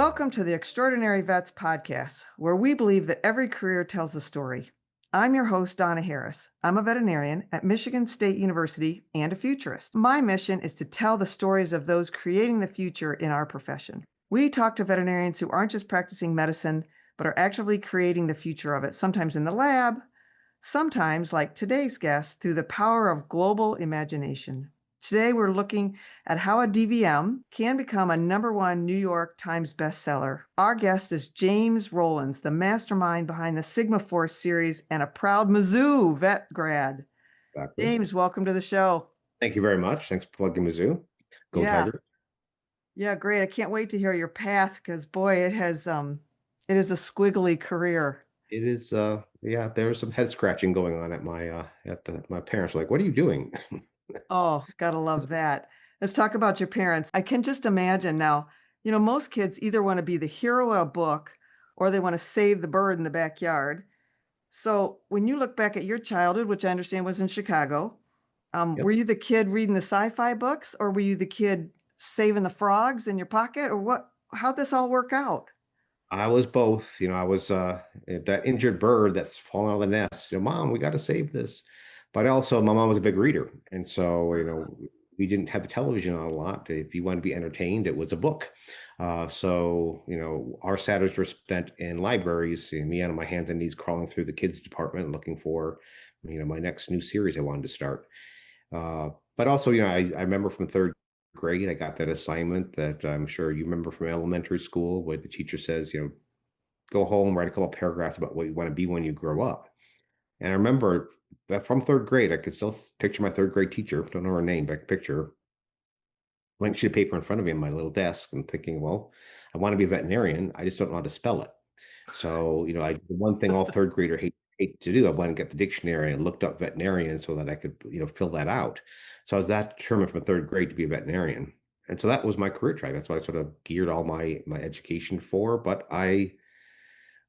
Welcome to the Extraordinary Vets podcast, where we believe that every career tells a story. I'm your host, Donna Harris. I'm a veterinarian at Michigan State University and a futurist. My mission is to tell the stories of those creating the future in our profession. We talk to veterinarians who aren't just practicing medicine, but are actively creating the future of it, sometimes in the lab, sometimes, like today's guest, through the power of global imagination. Today, we're looking at how a DVM can become a #1 New York Times bestseller. Our guest is James Rollins, the mastermind behind the Sigma Force series and a proud Mizzou vet grad. Exactly. James, welcome to the show. Thank you very much. Thanks for plugging Mizzou. Go Yeah. Tiger. Yeah, great. I can't wait to hear your path because boy, it is a squiggly career. It is there was some head scratching going on at my parents were like, "What are you doing?" Oh, gotta love that. Let's talk about your parents. I can just imagine now, most kids either want to be the hero of a book or they want to save the bird in the backyard. So when you look back at your childhood, which I understand was in Chicago, Yep. were you the kid reading the sci-fi books or were you the kid saving the frogs in your pocket or what? How'd this all work out? I was both. I was that injured bird that's fallen out of the nest. Mom, we got to save this. But also, my mom was a big reader, and so we didn't have the television on a lot. If you wanted to be entertained, it was a book. Our Saturdays were spent in libraries. Me on my hands and knees crawling through the kids department, looking for my next new series I wanted to start. But also, I remember from third grade, I got that assignment that I'm sure you remember from elementary school, where the teacher says, go home, write a couple paragraphs about what you want to be when you grow up. And I remember that from third grade, I could still picture my third grade teacher. Don't know her name, but I could picture her. Blank sheet of paper in front of me on my little desk and thinking, well, I want to be a veterinarian. I just don't know how to spell it. So, the one thing all third grader hate to do, I went and get the dictionary and looked up veterinarian so that I could, fill that out. So I was that determined from third grade to be a veterinarian. And so that was my career track. That's what I sort of geared all my education for. But I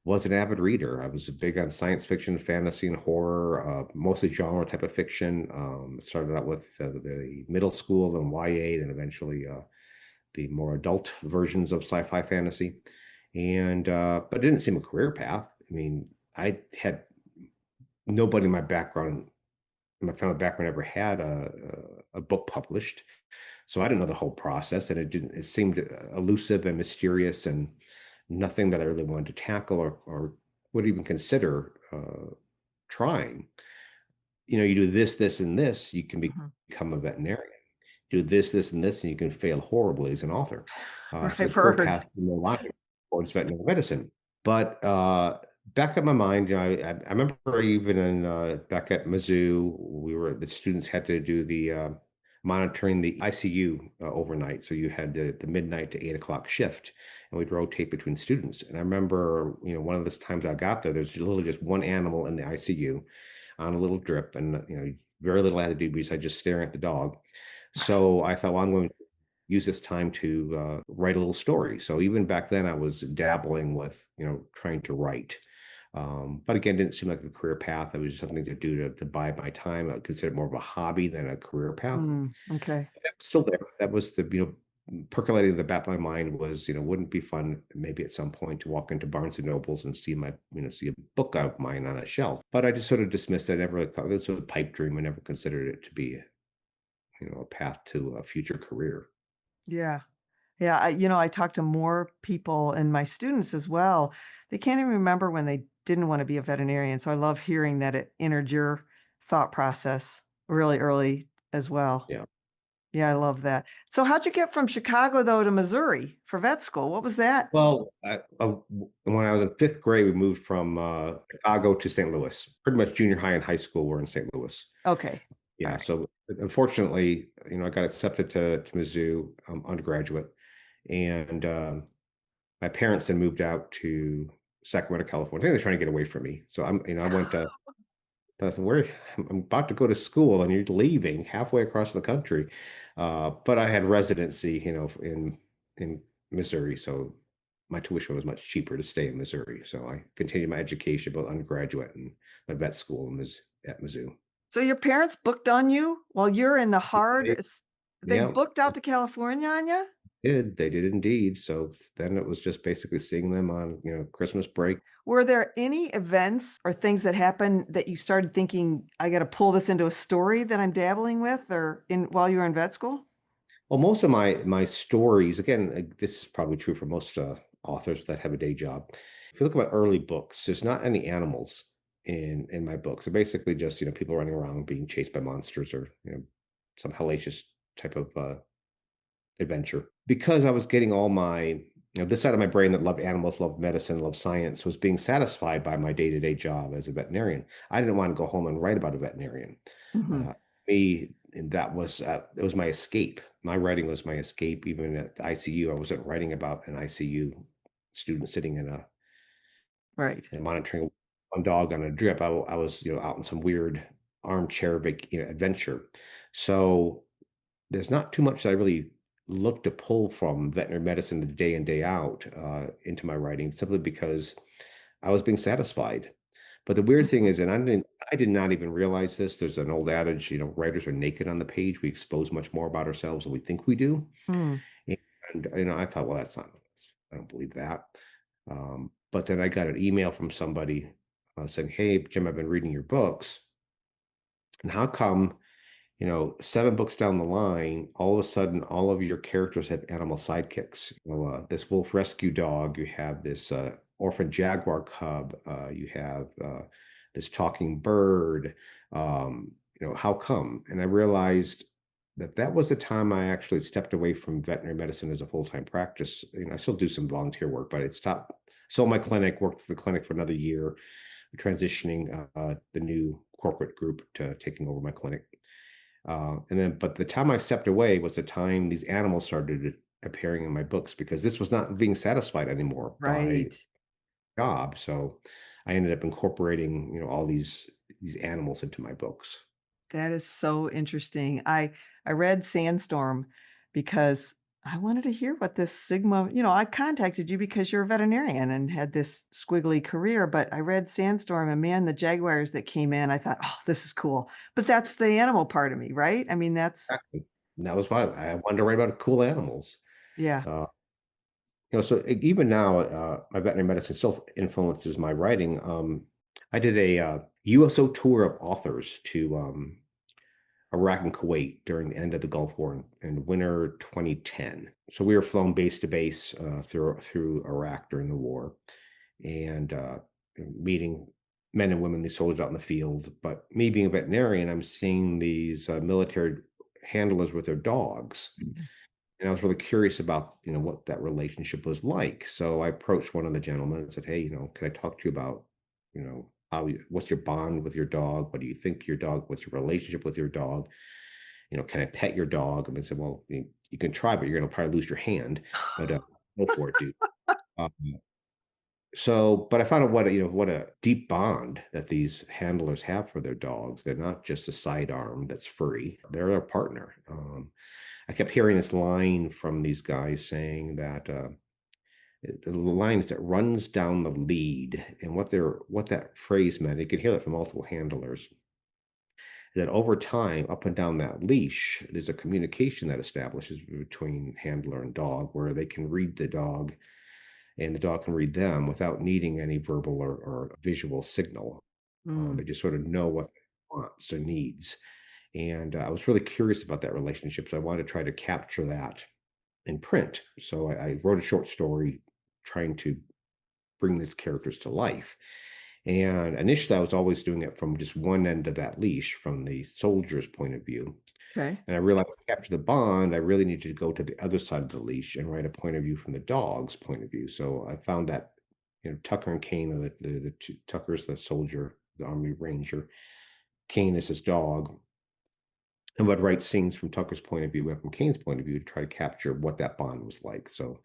was an avid reader. I was big on science fiction, fantasy, and horror, mostly genre type of fiction. Started out with the middle school, then YA, then eventually the more adult versions of sci-fi fantasy. And but it didn't seem a career path. I mean, I had nobody in my family background ever had a book published. So I didn't know the whole process, and it seemed elusive and mysterious and nothing that I really wanted to tackle or would even consider trying. You do this, and this, you can Mhm. become a veterinarian. Do this, and this, and you can fail horribly as an author. So the I've career heard. path no longer towards veterinary medicine. But back at my mind, I remember even in back at Mizzou, the students had to do the monitoring the ICU overnight. So you had the midnight to 8 o'clock shift, and we'd rotate between students. And I remember, one of the times I got there, there's literally just one animal in the ICU on a little drip, and very little I had to do besides just staring at the dog. So I thought, well, I'm going to use this time to write a little story. So even back then, I was dabbling with, trying to write. But again, didn't seem like a career path. It was just something to do to bide my time. I would consider it more of a hobby than a career path. Okay. That was still there. That was percolating in the back of my mind was, wouldn't it be fun maybe at some point to walk into Barnes and Nobles and see see a book of mine on a shelf. But I just sort of dismissed it. I never really thought it was a pipe dream. I never considered it to be, a path to a future career. Yeah. Yeah, I talk to more people and my students as well. They can't even remember when they didn't want to be a veterinarian. So I love hearing that it entered your thought process really early as well. Yeah. Yeah, I love that. So how'd you get from Chicago though to Missouri for vet school? What was that? Well, when I was in fifth grade, we moved from Chicago to St. Louis. Pretty much junior high and high school were in St. Louis. Okay. All Yeah. right. So unfortunately, I got accepted to Mizzou undergraduate, and my parents then moved out to Sacramento, California. I think they're trying to get away from me. So I went to where I'm about to go to school, and you're leaving halfway across the country. But I had residency, in Missouri, so my tuition was much cheaper to stay in Missouri. So I continued my education, both undergraduate and my vet school at Mizzou. So your parents booked on you while you're in the hard They- they Yeah, booked out to California on you? They did indeed. So then it was just basically seeing them on, Christmas break. Were there any events or things that happened that you started thinking, "I gotta pull this into a story that I'm dabbling with," or in while you were in vet school? Well, most of my stories, again, this is probably true for most authors that have a day job. If you look at my early books, there's not any animals in my books. They're basically just people running around being chased by monsters or some hellacious type of adventure. Because I was getting all my this side of my brain that loved animals, loved medicine, loved science was being satisfied by my day to day job as a veterinarian. I didn't want to go home and write about a veterinarian. Mhm. Uh, me, and that was it was my escape. My writing was my escape. Even at the ICU, I wasn't writing about an ICU student sitting in a Right. and monitoring one dog on a drip. I was out in some weird armchair adventure. So there's not too much that I really look to pull from veterinary medicine day in, day out into my writing simply because I was being satisfied. But the weird thing Mhm. is, and I did not even realize this. There's an old adage, writers are naked on the page. We expose much more about ourselves than we think we do. Mm. And I thought, well, I don't believe that. But then I got an email from somebody saying, "Hey, Jim, I've been reading your books, and how come?" 7 books down the line, all of a sudden, all of your characters have animal sidekicks. This wolf rescue dog, you have this orphan jaguar cub, you have this talking bird. How come? And I realized that that was the time I actually stepped away from veterinary medicine as a full-time practice. I still do some volunteer work, but it stopped. Sold my clinic, worked for the clinic for another year, transitioning the new corporate group to taking over my clinic. But the time I stepped away was the time these animals started appearing in my books because this was not being satisfied anymore by Right. job. So I ended up incorporating, all these animals into my books. That is so interesting. I read Sandstorm because I wanted to hear what this Sigma, I contacted you because you're a veterinarian and had this squiggly career, but I read Sandstorm and man, the jaguars that came in, I thought, "Oh, this is cool." But that's the animal part of me, right? I mean, that's Exactly. And that was why I wanted to write about cool animals. yeah. Uh, so even now, my veterinary medicine still influences my writing. I did a USO tour of authors to Iraq and Kuwait during the end of the Gulf War in winter 2010. So we were flown base to base through Iraq during the war, and meeting men and women, these soldiers out in the field. But me being a veterinarian, I'm seeing these military handlers with their dogs, Mhm. and I was really curious about what that relationship was like. So I approached one of the gentlemen and said, "Hey, can I talk to you about what's your bond with your dog? What do you think your dog? What's your relationship with your dog? Can I pet your dog?" And they said, "Well, you can try, but you're going to probably lose your hand. But go for it, dude." Um, but I found out what a deep bond that these handlers have for their dogs. They're not just a sidearm that's furry; they're a partner. I kept hearing this line from these guys saying that the line is that runs down the lead, and what that phrase meant. You could hear that from multiple handlers. That over time, up and down that leash, there's a communication that establishes between handler and dog, where they can read the dog, and the dog can read them without needing any verbal or visual signal. They Mm, just sort of know what it wants or needs. And I was really curious about that relationship, so I wanted to try to capture that in print. So I wrote a short story trying to bring these characters to life. And initially, I was always doing it from just one end of that leash, from the soldier's point of view. okay. And I realized to capture the bond, I really needed to go to the other side of the leash and write a point of view from the dog's point of view. So I found that Tucker and Kane are the two, Tucker's the soldier, the Army Ranger. Kane is his dog. And would write scenes from Tucker's point of view and from Kane's point of view to try to capture what that bond was like. So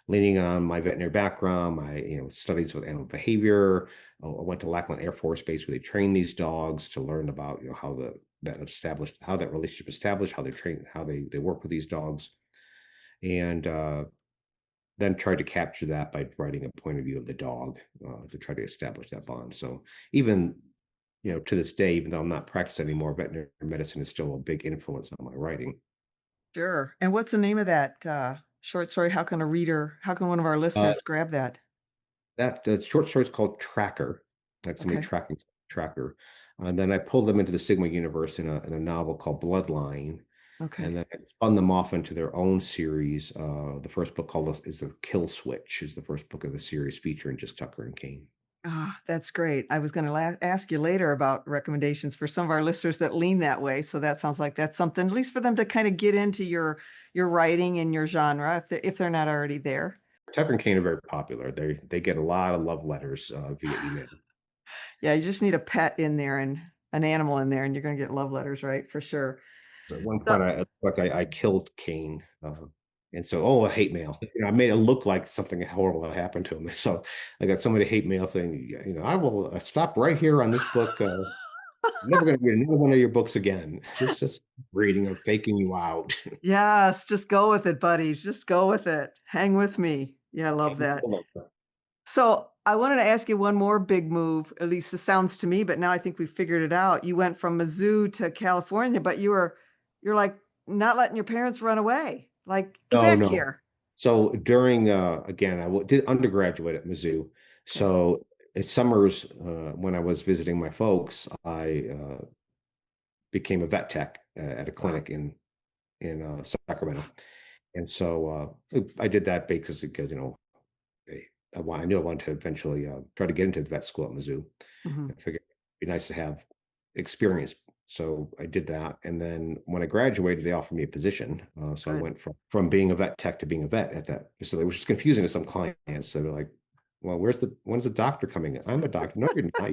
leaning on my veterinary background, my studies with animal behavior. I went to Lackland Air Force Base where they train these dogs to learn about how how that relationship established, how they train, how they work with these dogs, and then tried to capture that by writing a point of view of the dog to try to establish that bond. So even to this day, even though I'm not practicing anymore, veterinary medicine is still a big influence on my writing. Sure. And what's the name of that? short story? How can one of our Uh, listeners grab that? that short story is called Tracker, like somebody Okay. tracking tracker. And then I pulled them into the Sigma universe in a novel called Bloodline. Okay. And then I spun them off into their own series. The first book called is the Kill Switch, is the first book of the series featuring just Tucker and Kane. Ah, that's great. I was going to ask you later about recommendations for some of our listeners that lean that way. So that sounds like that's something, at least for them to kind of get into your writing and your genre if they're not already there. Tucker and Kane are very popular. They get a lot of love letters via email. Yeah, you just need a pet in there and an animal in there, and you're going to get love letters, right? For sure. So at one So, point, I killed Kane, and so a hate mail. I made it look like something horrible had happened to him. So I got so many hate mail saying, I will stop right here on this book. Never going to read another one of your books again. Just reading and faking you out. yes, just go with it, buddies. Just go with it. Hang with me. Yeah, I love that. So I wanted to ask you one more big move, at least it sounds to me, but now I think we figured it out. You went from Mizzou to California, but you're like not letting your parents run away. Like, get No, back no. here. So during again, did undergraduate at Mizzou. Okay. So it's summers when I was visiting my folks, I became a vet tech at a Wow. clinic in Sacramento. And so I did that because I knew I wanted to eventually try to get into the vet school at Mizzou. Mhm. I figured it'd be nice to have experience. So I did that. And then when I graduated, they offered me a position. So I Good. went from being a vet tech to being a vet at that facility, which is confusing to some clients. So they're like, well, when's the doctor coming in? I'm a doctor. No, you're not.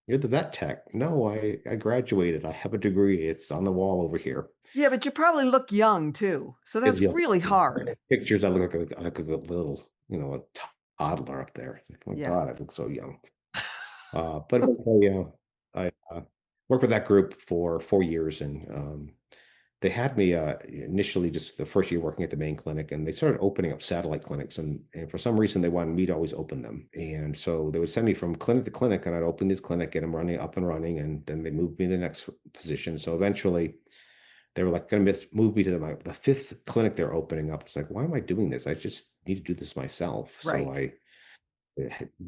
You're the vet tech. No, I graduated. I have a degree. It's on the wall over here. Yeah, but you probably look young too. So It's that's young. really hard. Pictures, I look like a little, a toddler up there. It's like, oh my Yeah. God, I look so young. But eventually, I worked with that group for 4 years, and they had me initially just the first year working at the main clinic, and they started opening up satellite clinics, and for some reason they wanted me to always open them, and so they would send me from clinic to clinic, and I'd open this clinic, get them running up and running, and then they moved me to the next position. So eventually, they were like going to move me to the fifth clinic they're opening up. It's like, why am I doing this? I just need to do this myself. So Right.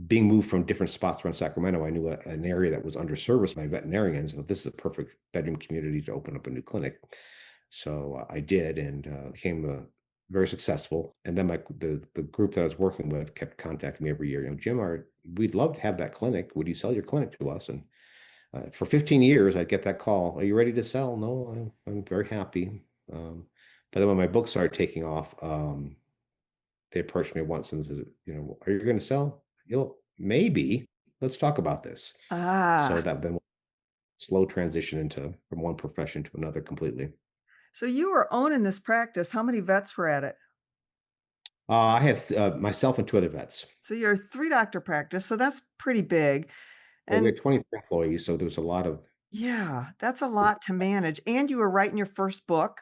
being moved from different spots around Sacramento, I knew an area that was underserviced by veterinarians. So this is a perfect bedroom community to open up a new clinic. So I did, and became very successful. And then the group that I was working with kept contacting me every year. Jim, we'd love to have that clinic. Would you sell your clinic to us? And for 15 years, I'd get that call. Are you ready to sell? No, I'm very happy. But then when my book started taking off, they approached me once and said, are you going to sell? Maybe. Let's talk about this. So Ah. that been a slow transition from one profession to another completely. So you were owning this practice. How many vets were at it? I have myself and two other vets. So you're a 3 doctor practice, so that's pretty big. Yeah, we And had 23 employees, so there was a lot of. yeah, that's a lot to manage, and you were writing your first book,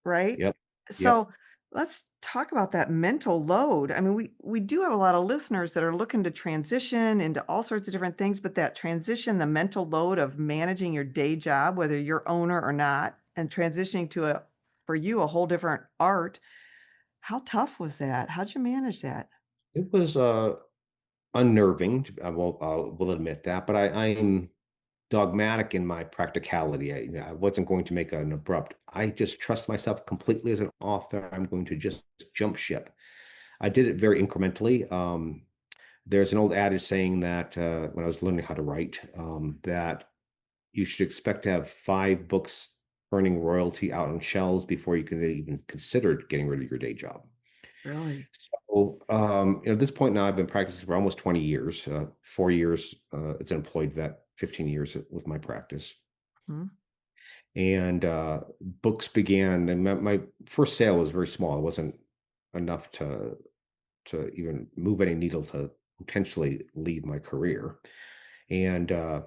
right? Yep, yep. So, let's talk about that mental load. I mean, we do have a lot of listeners that are looking to transition into all sorts of different things, but that transition, the mental load of managing your day job, whether you're owner or not, and transitioning to for you, a whole different art. How tough was that? How'd you manage that? It was unnerving. I will admit that, but I'm dogmatic in my practicality. I wasn't going to make an abrupt. I just trust myself completely as an author. I'm going to just jump ship. I did it very incrementally. There's an old adage saying that when I was learning how to write, that you should expect to have 5 books earning royalty out on shelves before you can even consider getting rid of your day job. Really? So, at this point now, I've been practicing for almost 20 years, 4 years as an employed vet, 15 years with my practice. Mhm. And books began, and my first sale was very small. It wasn't enough to even move any needle to potentially leave my career. And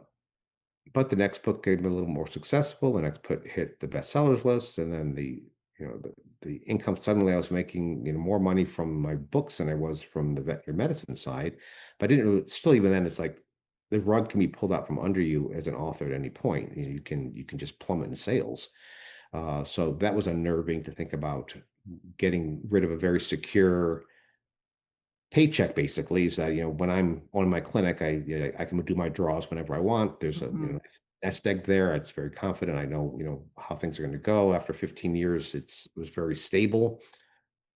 but the next book became a little more successful. The next book hit the bestsellers list, and then the income, suddenly I was making more money from my books than I was from the veterinary medicine side. But I didn't still, even then, it's like the rug can be pulled out from under you as an author at any point. You can just plummet in sales. So that was unnerving to think about. getting rid of a very secure paycheck basically is that, when I'm on my clinic, I can do my draws whenever I want. There's a, Mhm. nest egg there. It's very confident. I know, how things are going to go. After 15 years, it was very stable.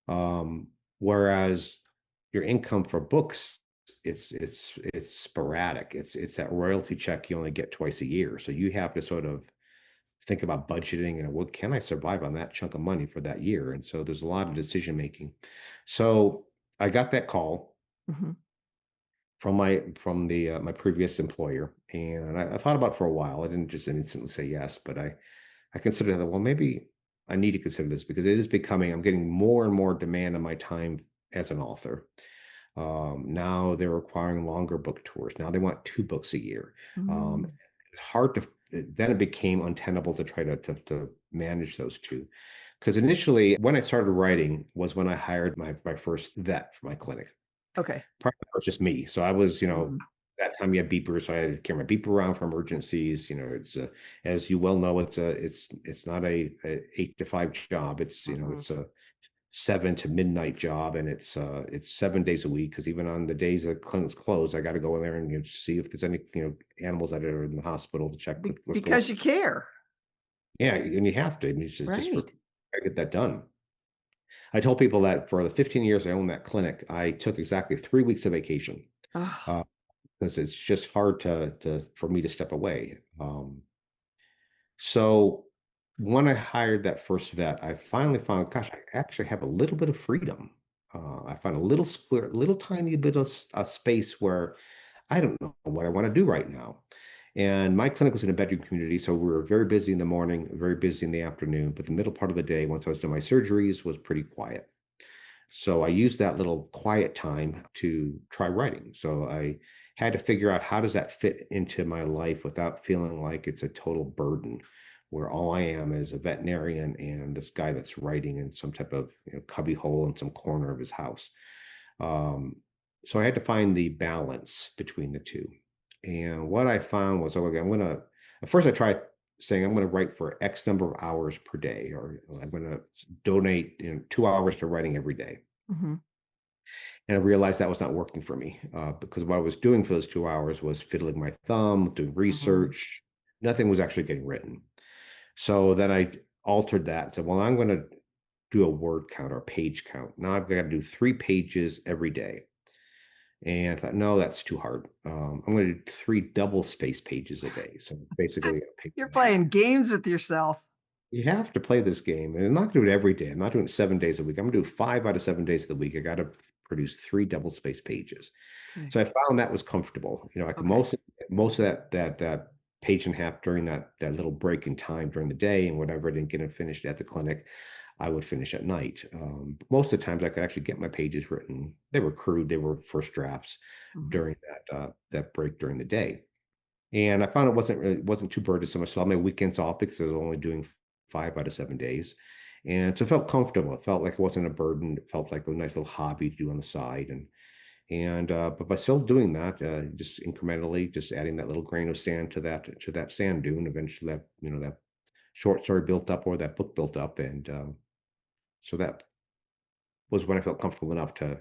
Um, Whereas your income for books, it's sporadic. It's that royalty check you only get twice a year. So you have to sort of think about budgeting and what can I survive on that chunk of money for that year? And so there's a lot of decision making. So I got that call Mhm. from the my previous employer, and I thought about it for a while. I didn't just instantly say yes, but I considered that, well, maybe I need to consider this because it is becoming, I'm getting more and more demand on my time as an author. Now they're requiring longer book tours. Now they want 2 books a year. Mm. It's hard to, then it became untenable to try to manage those two. Because initially, when I started writing was when I hired my first vet for my clinic. Okay. Prior to that was just me. So I was, Mm. that time you had beepers, so I had to carry my beeper around for emergencies. It's as you well know, it's not a 8 to 5 job. It's Mhm. it's a 7 to midnight job, and it's 7 days a week. Because even on the days that clinic's closed, I got to go in there and see if there's any animals that are in the hospital to check what's going on. Because you care. Yeah, and you have to. I mean, it's just for Right. I get that done. I told people that for the 15 years I owned that clinic, I took exactly 3 weeks of vacation. Oh. Uh, because it's just hard to for me to step away. So when I hired that first vet, I finally found, gosh, I actually have a little bit of freedom. I found a little square, little tiny bit of a space where I don't know what I want to do right now. And my clinic was in a bedroom community, so we were very busy in the morning, very busy in the afternoon. But the middle part of the day, once I was done my surgeries, was pretty quiet. So I used that little quiet time to try writing. So I had to figure out how does that fit into my life without feeling like it's a total burden, where all I am is a veterinarian and this guy that's writing in some type of cubby hole in some corner of his house. Um, so I had to find the balance between the two. And what I found was, okay, at first I tried saying I'm going to write for X number of hours per day, or I'm going to donate 2 hours to writing every day. Mhm. And I realized that was not working for me because what I was doing for those 2 hours was fiddling my thumb, doing Mhm. research. Nothing was actually getting written. So then I altered that and said, well, I'm going to do a word count or a page count. Now I've got to do 3 pages every day. And I thought, no, that's too hard. I'm going to do 3 double-space pages a day. So basically, a page You're and a half. playing games with yourself. You have to play this game, and I'm not gonna do it every day. I'm not doing it 7 days a week. I'm gonna do 5 out of 7 days of the week. I gotta produce 3 double space pages. Okay. So I found that was comfortable. I could Okay. most of that page and a half during that little break in time during the day, and whatever I didn't get it finished at the clinic, I would finish at night. Most of the times I could actually get my pages written. They were crude, they were first drafts Mhm. during that break during the day. And I found it wasn't too burdensome. So I had my weekends off because I was only doing 5 out of 7 days. And so it felt comfortable. It felt like it wasn't a burden. It felt like a nice little hobby to do on the side. But by still doing that, just incrementally, just adding that little grain of sand to that sand dune, eventually that short story built up or that book built up. And so that was when I felt comfortable enough to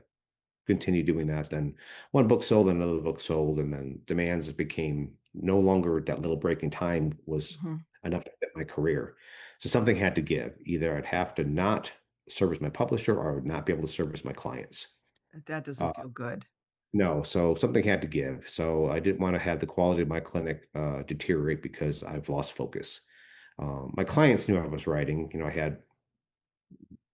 continue doing that. Then one book sold, another book sold, and then demands became no longer that little break in time was Mhm. enough to fit my career. So something had to give. Either I'd have to not service my publisher or I would not be able to service my clients. That Uh, doesn't feel good. no, so something had to give. So I didn't want to have the quality of my clinic deteriorate because I've lost focus. My clients knew I was writing. I had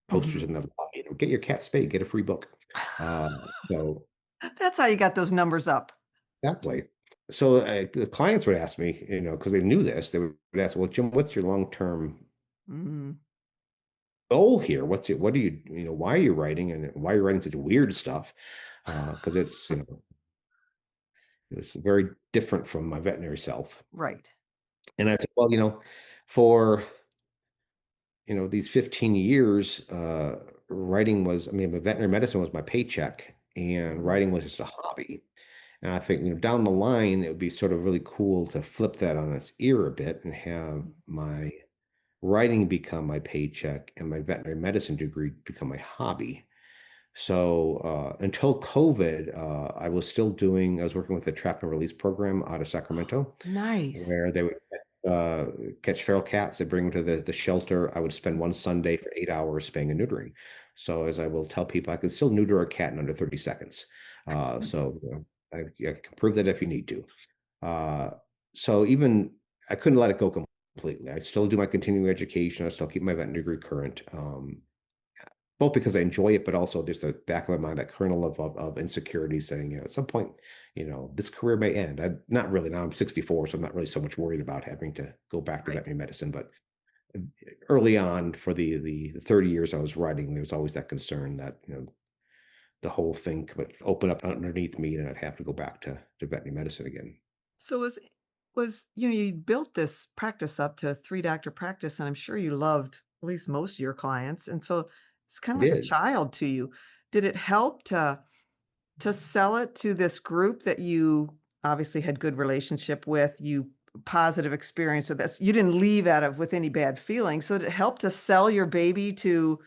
posters Mhm. in the lobby. Get your cat spayed, get a free book. Uh, so That's how you got those numbers up. Exactly. So, the clients would ask me, because they knew this, they would ask, "Well, Jim, what's your long-term Mm. goal here? What are why are you writing and why are you writing such weird stuff?" Because it's very different from my veterinary self. Right. And I said, "Well, for, these 15 years, writing was, I mean, veterinary medicine was my paycheck and Mhm. writing was just a hobby." And I think, down the line, it would be sort of really cool to flip that on its ear a bit and have Mhm. writing become my paycheck and my veterinary medicine degree become my hobby. So until COVID, I was working with a trap and release program out of Sacramento, Nice. where they would uh, catch feral cats. They bring them to the shelter. I would spend one Sunday for 8 hours spaying and neutering. So as I will tell people, I could still neuter a cat in under 30 seconds. Excellent. I can prove that if you need to. Uh, so even I couldn't let it go completely. I still do my continuing education. I still keep my veterinary degree current. Both because I enjoy it, but also there's the back of my mind that kernel of insecurity saying, at some point, this career may end. I'm not really now. I'm 64, so I'm not really so much worried about having to go back to Right. veterinary medicine. But early on, for the 30 years I was writing, there was always that concern that the whole thing could open up underneath me, and I'd have to go back to veterinary medicine again. So you built this practice up to a 3 doctor practice, and I'm sure you loved at least most of your clients. And so it's kind I of like a did. child to you. Did it help to sell it to this group that you obviously had good relationship with, you positive experience with this? You didn't leave out of with any bad feelings. So did it help to sell your baby to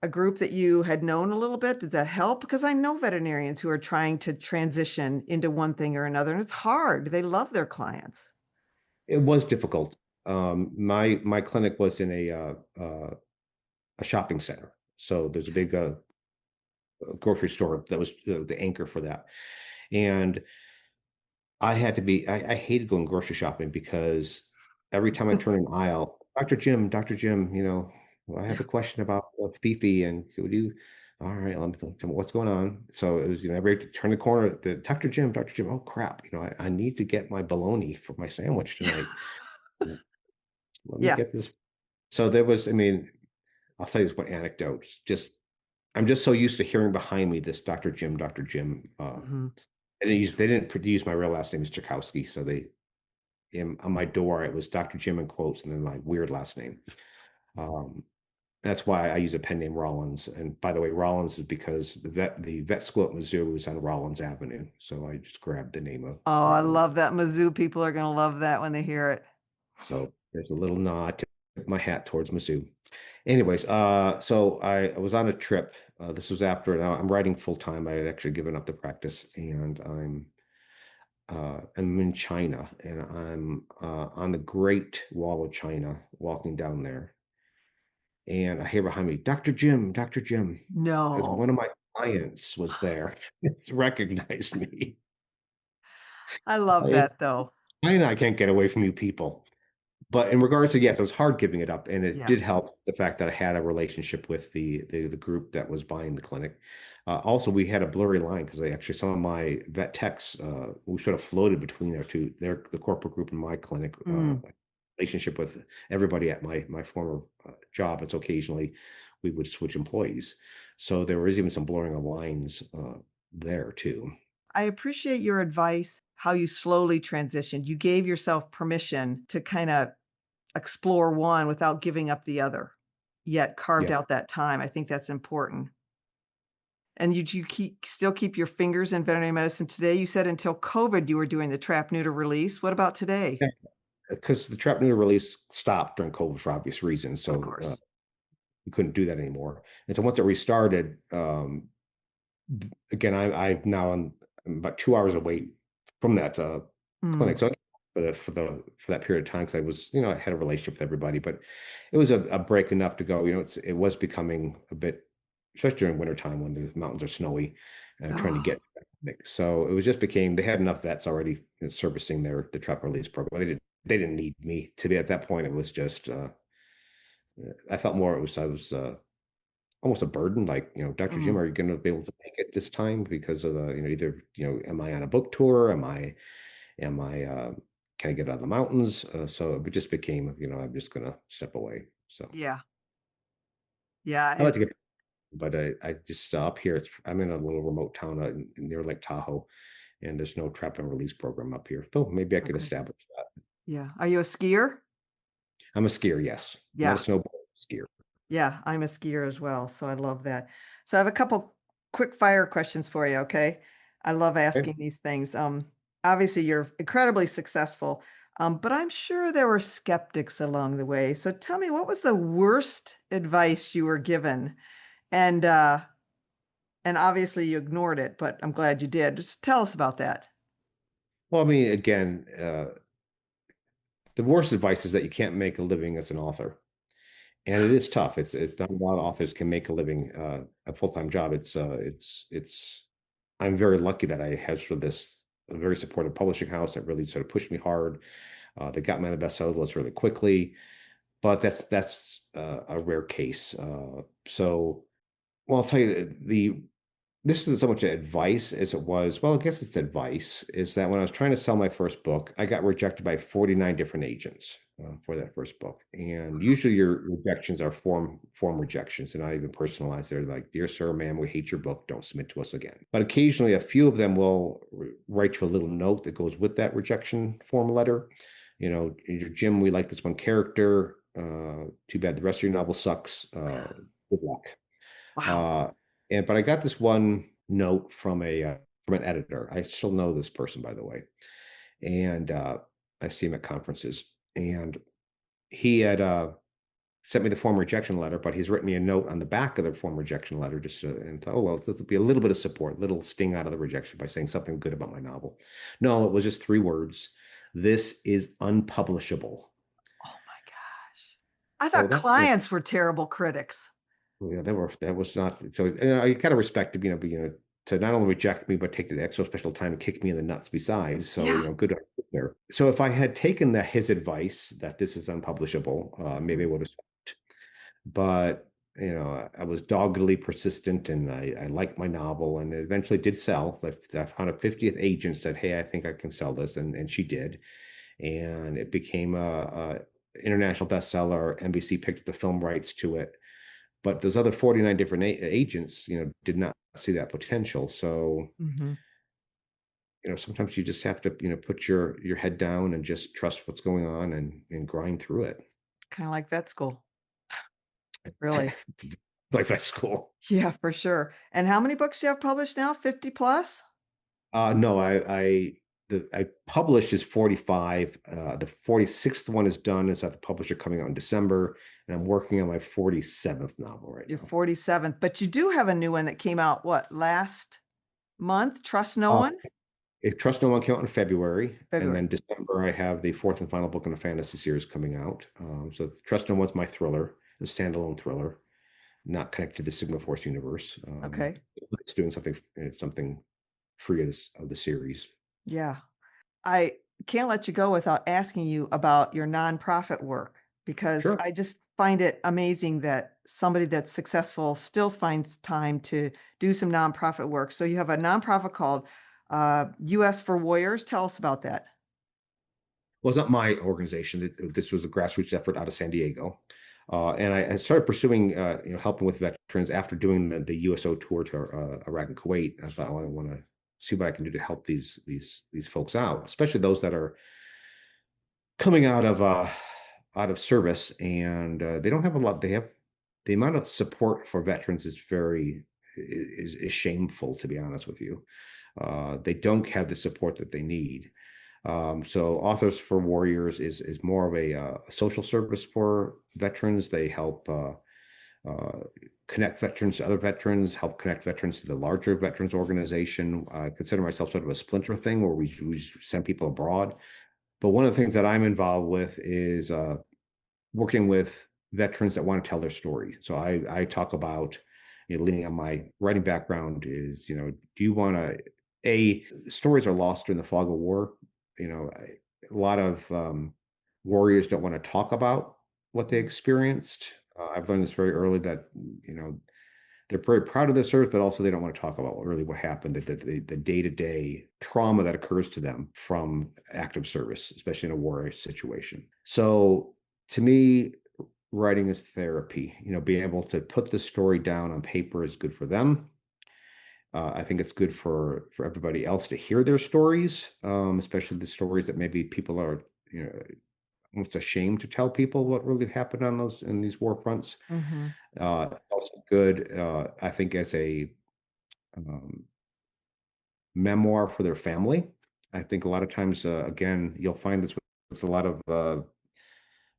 a group that you had known a little bit? Does that help? Because I know veterinarians who are trying to transition into one thing or another, and it's hard. They love their clients. It was difficult. My clinic was in a shopping center, so there's a big grocery store that was the anchor for that. And I hated going grocery shopping because every time I turn an aisle, Doctor Jim, I have Yeah. a question about Fifi, and could you, all right, let me tell me what's going on. So it was, every turn the corner, the Doctor Jim, oh crap, I need to get my bologna for my sandwich tonight. Let me Yeah. get this. So there was, I mean, I'll tell you this one anecdote. I'm just so used to hearing behind me this Doctor Jim. Mhm. They didn't use my real last name is Chakowski, so on my door it was Dr. Jim in quotes and then my weird last name. Um, that's why I use a pen name Rollins. And by the way, Rollins is because the vet school at Mizzou is on Rollins Avenue, so I just grabbed the name of Oh, I Rollins. love that. Mizzou people are gonna love that when they hear it. So there's a little nod, tip my hat towards Mizzou. Anyways, so I was on a trip. This was after now I'm writing full time. I had actually given up the practice, and I'm in China, and I'm on the Great Wall of China, walking down there, and I hear behind me, Doctor Jim, because No. one of my clients was there. It's recognized me. I love I, that though. I can't get away from you people. But in regards to yes, it was hard giving it up, and it Yeah. did help the fact that I had a relationship with the group that was buying the clinic. Also, we had a blurry line because I actually some of my vet techs we sort of floated between the corporate group and my clinic. Mm. Relationship with everybody at my former job. It's occasionally we would switch employees, so there was even some blurring of lines there too. I appreciate your advice, how you slowly transitioned. You gave yourself permission to kinda explore one without giving up the other, yet carved Yeah. out that time. I think that's important. And you keep your fingers in veterinary medicine today? You said until COVID you were doing the trap neuter release. What about today? Because the trap neuter release stopped during COVID for obvious reasons, Of so course. we couldn't do that anymore. And so once it restarted, again, I'm about 2 hours away from that clinic. Mm. So for that period of time, because I was, I had a relationship with everybody, but it was a break enough to go. It was becoming a bit, especially during wintertime when the mountains are snowy, trying to Oh, get to that clinic. So it was just became they had enough vets already servicing the trap release program. They didn't need me to be at that point. It was just I felt more I was almost a burden, like, "Dr. Jim, mm. are you gonna be able to make it this time because of either, am I on a book tour? Am I can I get out of the mountains?" So it just became, I'm just gonna step away. So Yeah. Yeah, I like and to get but I just up here, I'm in a little remote town, near Lake Tahoe, and there's no trap and release program up here, though maybe I could okay. establish that. Yeah. Are you a skier? I'm a skier, yes. Not a Yeah. snowboarder, skier. Yeah, I'm a skier as well, so I love that. So I have a couple quick fire questions for you, okay? I love Okay. asking these things. Obviously you're incredibly successful. But I'm sure there were skeptics along the way. So tell me, what was the worst advice you were given? And uh, and obviously you ignored it, but I'm glad you did. Just tell us about that. Well, I mean, again, the worst advice is that you can't make a living as an author, and it is tough. It's not a lot of authors can make a living, a full-time job. It's. I'm very lucky that I have sort of this a very supportive publishing house that really sort of pushed me hard. They got me on the bestseller list really quickly, but that's a rare case. So, well, I'll tell you the this isn't so much advice as it was, well, I guess it's advice, is that when I was trying to sell my first book, I got rejected by 49 different agents for that first book. And usually your rejections are form rejections. They're not even personalized. They're like, dear sir, ma'am, we hate your book. Don't submit to us again. But occasionally a few of them will write you a little note that goes with that rejection form letter. You know, Jim, we like this one character. Too bad the rest of your novel sucks. Good luck. Wow. Uh, but I got this one note from an editor. I still know this person, by the way, and I see him at conferences. And he had sent me the form rejection letter, but he's written me a note on the back of the form rejection letter, just and thought, oh well, this will be a little bit of support, little sting out of the rejection by saying something good about my novel. No, it was just 3 words. This is unpublishable. Oh my gosh. I So thought that, you know, clients were terrible critics. yeah, that was not so, I kind of respected, to not only reject me, but take the extra special time to kick me in the nuts besides. So, Yeah. good on you there. So if I had taken his advice that this is unpublishable, maybe I Mhm. would have stopped. But, I was doggedly persistent and I liked my novel and it eventually did sell. I found a 50th agent said, hey, I think I can sell this. And she did. And it became a international bestseller. NBC picked up the film rights to it, but those other 49 different agents, did not see that potential. So, Mhm. sometimes you just have to, put your head down and just trust what's going on and grind through it. Kinda like vet school, really. Like that's cool. Yeah, for sure. And how many books do you have published now? 50 plus? No, I published is 45. The 46th one is done. It's at the publisher coming out in December, and I'm working on my 47th novel right Your now. 47th, but you do have a new one that came out, what, last month? Trust No Uh, One? Trust No One came out in February, and February. then December I have the fourth and final book in the fantasy series coming out. So Trust No One's my thriller, the standalone thriller, not connected to the Sigma Force universe. Okay. It's doing something free of the series. Yeah. I can't let you go without asking you about your nonprofit work because Sure. I just find it amazing that somebody that's successful still finds time to do some nonprofit work. So you have a nonprofit called US for Warriors. Tell us about that. Well, it's not my organization. This was a grassroots effort out of San Diego. And I started pursuing, helping with veterans after doing the USO tour to Iraq and Kuwait. I thought, oh, I want to see what I can do to help these folks out, especially those that are coming out of service and they don't have a lot. They have the amount of support for veterans is shameful, to be honest with you. They don't have the support that they need. So Authors for Warriors is more of a social service for veterans. They help uh, connect veterans to other veterans, help connect veterans to the larger veterans organization. I consider myself sort of a splinter thing where we send people abroad. But one of the things that I'm involved with is working with veterans that want to tell their story. So I talk about, leaning on my writing background is, do you want to, stories are lost in the fog of war. A lot of warriors don't want to talk about what they Mhm. experienced. I've learned this very early that, you know, they're very proud of their service, but also they don't want to talk about what happened, the day-to-day trauma that occurs to them from active service, especially in a war situation. So to me, writing is therapy. Being able to put the story down on paper is good for them. I think it's good for everybody else to hear their stories, especially the stories that maybe people are, almost ashamed to tell people what really happened on those in these war fronts. Mhm. Also good, I think, as a um, memoir for their family. I think a lot of times, again, you'll find this with a lot of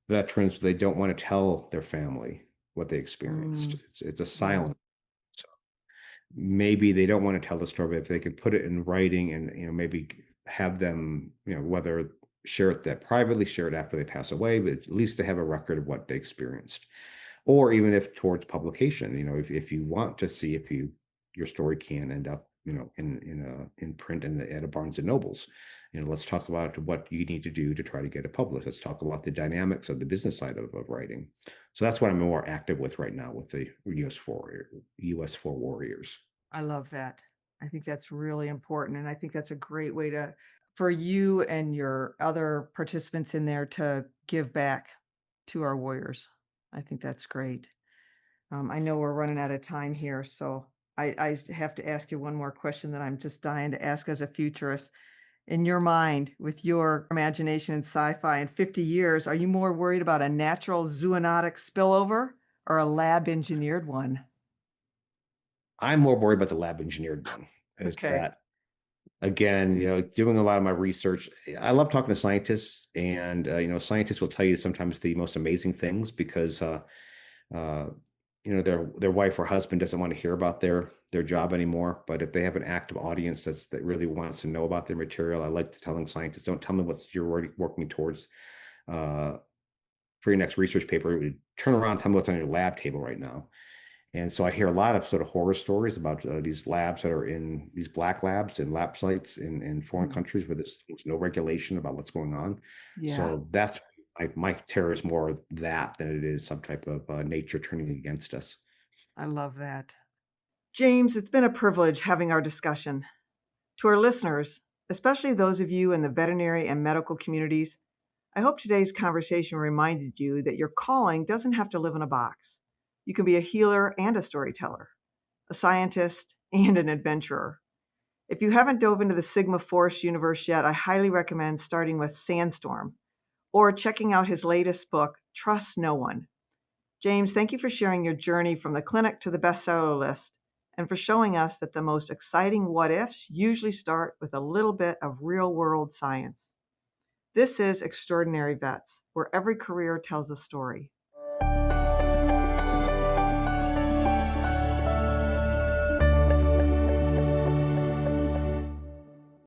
veterans, they don't want to tell their family what they experienced. Mm, It's a yeah, silent. So maybe they don't want to tell the story, but if they could put it in writing and maybe have them, whether share it that privately, share it after they pass away, but at least to have a record of what they experienced. Or even if towards publication, if you want to see if your story can end up, in print and at a Barnes and Nobles. Let's talk about what you need to do to try to get it published. Let's talk about the dynamics of the business side of writing. So that's what I'm more active with right now with the US4 Warriors. I love that. I think that's really important, and I think that's a great way to for you and your other participants in there to give back to our warriors. I think that's great. I know we're running out of time here, so I have to ask you one more question that I'm just dying to ask as a futurist. In your mind, with your imagination in sci-fi in 50 years, are you more worried about a natural zoonotic spillover or a lab engineered one? I'm more worried about the lab engineered one. Is Okay. that again, doing a lot of my research. I love talking to scientists, and scientists will tell you sometimes the most amazing things because uh, their wife or husband doesn't want to hear about their job anymore. But if they have an active audience that really wants to know about their material, I like to telling scientists, don't tell me what you're working towards uh, for your next research paper. Turn around, tell me what's on your lab table right now. And so I hear a lot of sort of horror stories about these labs that are in these black labs and lab sites in foreign Mm, countries where there's no regulation about what's going on. yeah, So that's my terror is more that than it is some type of nature turning against us. I love that. James, it's been a privilege having our discussion. To our listeners, especially those of you in the veterinary and medical communities, I hope today's conversation reminded you that your calling doesn't have to live in a box. You can be a healer and a storyteller, a scientist and an adventurer. If you haven't dove into the Sigma Force universe yet, I highly recommend starting with Sandstorm or checking out his latest book, Trust No One. James, thank you for sharing your journey from the clinic to the bestseller list and for showing us that the most exciting what ifs usually start with a little bit of real world science. This is Extraordinary Vets, where every career tells a story.